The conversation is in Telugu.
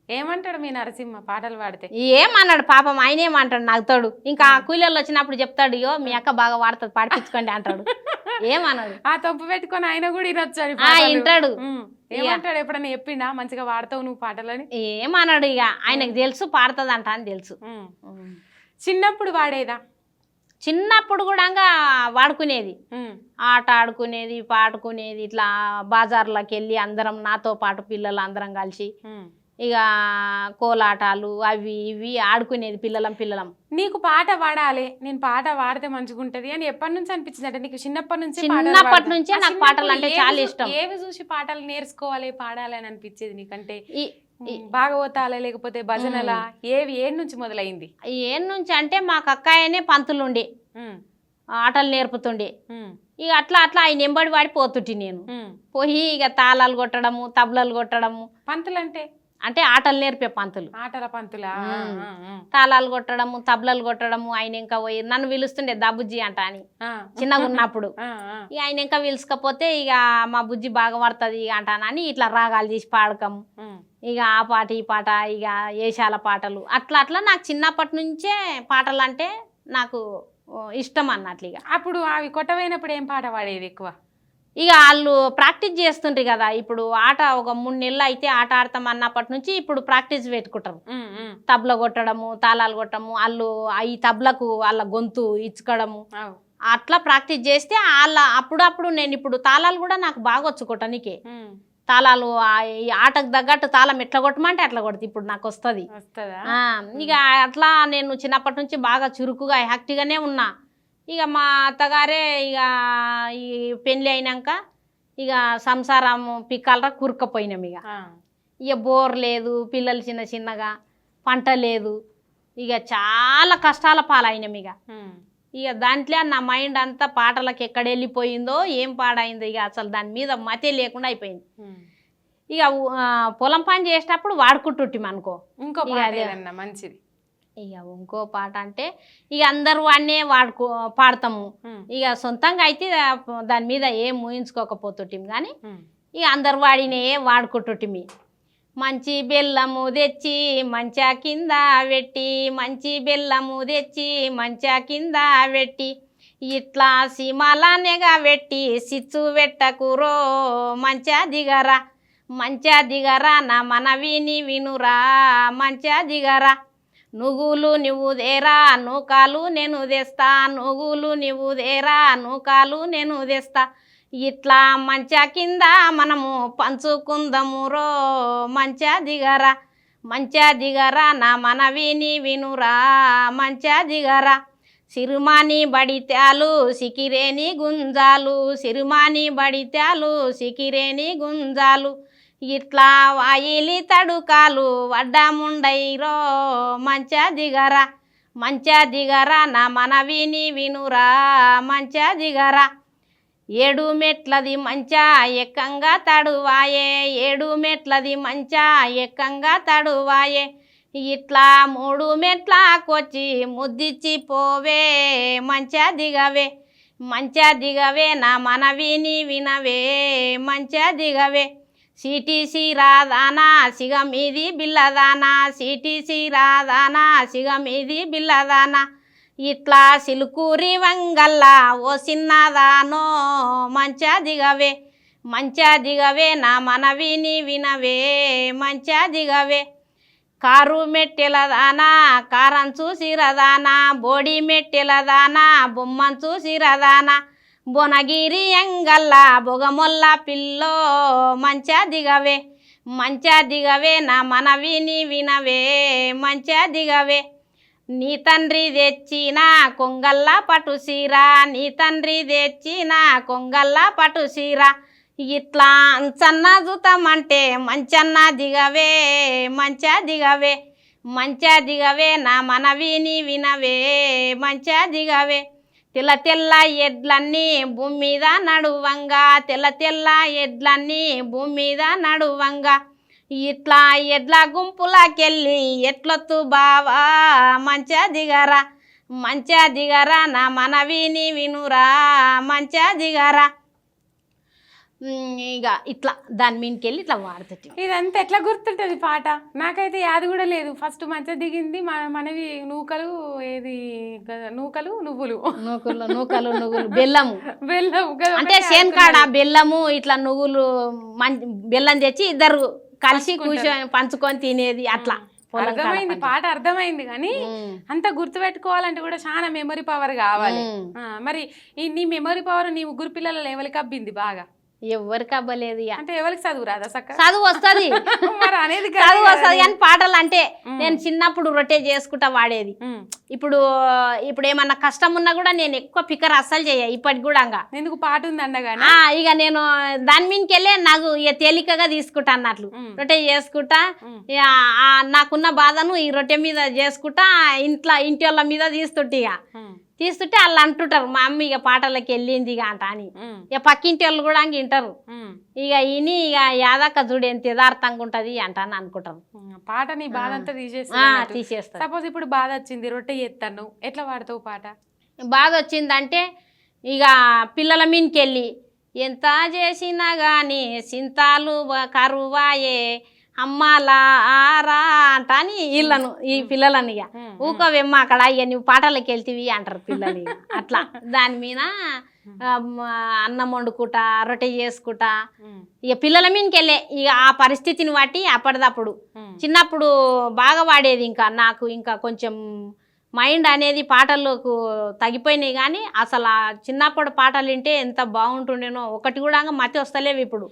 ఏమంటాడు మీ నరసింహ పాటలు పాడితే? ఏమన్నాడు పాపం, ఆయన ఏమంటాడు నవ్వుతాడు. ఇంకా కూలీళ్ళు వచ్చినప్పుడు చెప్తాడు, ఇయో మీ అక్క బాగా వాడుతుంది పాడిపించుకోండి అంటాడు. ఏమన్నాడు, ఆ తప్పు పెట్టుకొని ఆయన కూడా వినొచ్చాడు. వింటాడు. ఏమంటాడు, ఎప్పుడన్నా చెప్పిండా మంచిగా వాడతావు నువ్వు పాటలని? ఏమన్నాడు, ఇక ఆయనకు తెలుసు పాడుతుందంట అని తెలుసు. చిన్నప్పుడు వాడేదా? చిన్నప్పుడు కూడా వాడుకునేది, ఆట ఆడుకునేది, పాడుకునేది. ఇట్లా బజార్లోకి వెళ్ళి అందరం నాతో పాటు పిల్లలు అందరం కలిసి ఇక కోలాటాలు అవి ఇవి ఆడుకునేది పిల్లలం. నీకు పాట పాడాలి, నేను పాట పాడితే మంచిగుంటది అని ఎప్పటి నుంచి అనిపించింది? అంటే నీకు చిన్నప్పటి నుంచి? చిన్నప్పటి నుంచే నాకు పాటలు అంటే చాలా ఇష్టం. ఏవి చూసి పాటలు నేర్చుకోవాలి పాడాలి అని అనిపించేది నీకంటే? భాగవతాలే లేకపోతే భజనలా? ఏడు నుంచి మొదలైంది? ఏడు నుంచి అంటే మాకు అక్కాయనే పంతులుండే, ఆటలు నేర్పుతుండే. ఇక అట్లా ఆయన ఎంబడి వాడిపోతుంటే నేను పోయి ఇక తాళాలు కొట్టడము, తబలలు కొట్టడము. పంతులు అంటే ఆటలు నేర్పే పంతులు. ఆటల పంతులా? తాళాలు కొట్టడము, తబలలు కొట్టడము. ఆయన ఇంకా పోయి నన్ను పిలుస్తుండే బుజ్జి అంట అని చిన్నగా ఉన్నప్పుడు. ఇక ఆయన ఇంకా పిలుచుకపోతే ఇక మా బుజ్జి బాగా పడుతుంది అంటానని ఇట్లా రాగాలు తీసి పాడకము. ఇక ఆ పాట ఈ పాట ఇక ఏషాల పాటలు అట్లా నాకు చిన్నప్పటి నుంచే పాటలు అంటే నాకు ఇష్టం అన్నట్లు. ఇక అప్పుడు అవి కొట్టవైనప్పుడు ఏం పాట పాడేది ఎక్కువ? ఇక వాళ్ళు ప్రాక్టీస్ చేస్తుండ్రు కదా. ఇప్పుడు ఆట ఒక 3 నెలలు అయితే ఆట ఆడతాం అన్నప్పటి నుంచి ఇప్పుడు ప్రాక్టీస్ పెట్టుకుంటారు. తబల కొట్టడము, తాళాలు కొట్టడము, వాళ్ళు ఈ తబలకు వాళ్ళ గొంతు ఇచ్చుకోవడము అట్లా ప్రాక్టీస్ చేస్తే అప్పుడప్పుడు నేను ఇప్పుడు తాళాలు కూడా నాకు బాగా వచ్చు కొట్టనికే. తాళాలు ఆటకు తగ్గట్టు తాళం ఎట్లా కొట్టమంటే అట్లా కొడుతుంది ఇప్పుడు నాకు వస్తుంది. ఇక అట్లా నేను చిన్నప్పటి నుంచి బాగా చురుకుగా యాక్టివ్గానే ఉన్నా. ఇక మా అత్తగారే ఇక ఈ పెళ్ళి అయినాక ఇక సంసారం పిక్కలరా కూరుకపోయినాం. ఇక బోర్ లేదు, పిల్లలు చిన్నగా, పంట లేదు, ఇక చాలా కష్టాల పాలైనాం. ఇక దాంట్లో నా మైండ్ అంతా పాటలకు ఎక్కడ వెళ్ళిపోయిందో ఏం పాడైందో ఇక అసలు దాని మీద మతే లేకుండా అయిపోయింది. ఇక పొలం పని చేసేటప్పుడు వాడుకుంటుంటాం అనుకో. ఇంకో మంచిది. ఇక ఇంకో పాట అంటే ఇక అందరూ వాడినే పాడతాము. ఇక సొంతంగా అయితే దాని మీద ఏం ఊహించుకోకపోతుంటాం కానీ ఇక అందరు వాడినే వాడుకుంటుంటిమి. మంచి బెల్లము తెచ్చి మంచా కింద పెట్టి, మంచి బెల్లము తెచ్చి మంచా కింద పెట్టి, ఇట్లా సీమాలనేగా పెట్టి సిచ్చు పెట్టకురో మంచా దిగరా నా మనవిని వినురా మంచా దిగరా. నువ్వులు నువ్వు దేరా నూకాలు నేను తెస్తా, నువ్వులు నువ్వు దేరా నూకాలు నేను తెస్తా, ఇట్లా మంచా కింద మనము పంచుకుందము రో మంచా దిగరా నా మనవిని వినురా మంచా దిగరా. సిరిమాని బడిత్యాలు సికిరేని గుంజాలు, సిరిమాని బడిత్యాలు సికిరేని గుంజాలు, ఇట్లా వాయిలి తడుకాలు వడ్డముండైరో మంచా దిగరా నా మనవిని వినురా మంచా దిగరా. 7 మెట్లది మంచా ఎక్కంగా తడువాయే, 7 మెట్లది మంచా ఎక్కంగా తడువాయే, ఇట్లా 3 మెట్లకొచ్చి ముద్దిచ్చి పోవే మంచా దిగవే నా మనవిని వినవే మంచా దిగవే. సిటీసీ రాదానా సిగమీది బిల్లదానా, సిటీసీ రాదానా సిగమీది బిల్లదానా, ఇట్లా సిలుకూరి వంగల్లా ఓ చిన్నదానో మంచా దిగవే నా మనవిని వినవే మంచా దిగవే. కారు మెట్టెల దానా కారం చూసిరదానా, బోడి మెట్టెల దానా బొమ్మను చూసిరదానా, బొనగిరి ఎంగల్లా బొగమొల్ల పిల్లో మంచా దిగవే నా మనవిని వినవే మంచా దిగవే. నీ తండ్రి తెచ్చిన కొంగల్లా పట్టుసీరా, నీ తండ్రి తెచ్చిన కొంగల్లా పట్టుసీరా, ఇట్లా అంచన్న జుతమంటే మంచన్న దిగవే మంచా దిగవే నా మనవిని వినవే మంచా దిగవే. తెల్ల ఎడ్లన్నీ భూమి మీద నడువంగా, తెల్ల ఎడ్లన్నీ భూమి మీద నడువంగా, ఇట్లా ఎడ్ల గుంపులకెళ్ళి ఎట్లొత్తు బావా మంచా దిగరా నా మనవిని వినురా మంచా దిగరా. ఇక ఇట్లా దాని మీదకి వెళ్ళి ఇట్లా వాడుతుంది. ఇదంతా ఎట్లా గుర్తుంటది పాట? నాకైతే యాది కూడా లేదు. ఫస్ట్ మంచిగా దిగింది మనవి నూకలు, ఏది నూకలు నువ్వులు, నువ్వులు బెల్లము బెల్లం అంటే సేన్కాడ బెల్లము ఇట్లా నువ్వులు బెల్లం తెచ్చి ఇద్దరు కలిసి కూర్చొని పంచుకొని తినేది అట్లా. అర్థమైంది, పాట అర్థమైంది. కానీ అంత గుర్తు పెట్టుకోవాలంటే కూడా చాలా మెమరీ పవర్ కావాలి. మరి నీ మెమరీ పవర్ నీ ముగ్గురు పిల్లలు ఎవరికి అబ్బింది బాగా? ఎవరికి అవ్వలేదు. అంటే ఎవరికి చదువు రాదా? చదువు వస్తుంది, చదువు వస్తుంది కానీ పాటలు అంటే నేను చిన్నప్పుడు రొట్టె చేసుకుంటా వాడేది. ఇప్పుడు ఏమన్నా కష్టం ఉన్నా కూడా నేను ఎక్కువ పికర్ అస్సలు చేయ ఇప్పటికి కూడా. ఎందుకు పాట ఉంది అన్నగానే ఇక నేను దాని మీదకి వెళ్ళే నాకు ఇక తేలికగా తీసుకుంటా అన్నట్లు రొట్టె చేసుకుంటా. నాకున్న బాధను ఈ రొట్టె మీద చేసుకుంటా ఇంటి వాళ్ళ మీద తీస్తుంటే తీస్తుంటే వాళ్ళు అంటుంటారు మా అమ్మ ఇక పాటలకి వెళ్ళింది ఇక అంట అని. ఇక పక్కింటి వాళ్ళు కూడా వింటారు. ఇక ఇని ఇక యాదక్క చూడు ఎంత యథార్థంగా ఉంటది అంట అని అనుకుంటారు. పాట నీ బాధ అంతా తీసేస్తా. సపోజ్ ఇప్పుడు బాధ వచ్చింది, రొట్టె చేస్తాను, ఎట్లా పాడతావు పాట? బాధ వచ్చిందంటే ఇక పిల్లల మీదకి వెళ్ళి ఎంత చేసినా గాని చింతాలు కరువాయే అమ్మాలా ఆరా అంట అని వీళ్ళను ఈ పిల్లలని ఇక ఊకోవెమ్మ అక్కడ ఇక నువ్వు పాటలకి వెళ్తీవి అంటారు పిల్లలు. అట్లా దాని మీద అన్నం వండుకుంటా రొట్టె చేసుకుంటా ఇక పిల్లల మీదకి వెళ్ళే ఇక ఆ పరిస్థితిని బట్టి అప్పటిదప్పుడు. చిన్నప్పుడు బాగా వాడేది. ఇంకా నాకు ఇంకా కొంచెం మైండ్ అనేది పాటలకు తగ్గిపోయినాయి. కానీ అసలు ఆ చిన్నప్పుడు పాటలు వింటే ఎంత బాగుంటుండేనో ఒకటి కూడా మతి వస్తలేవు ఇప్పుడు.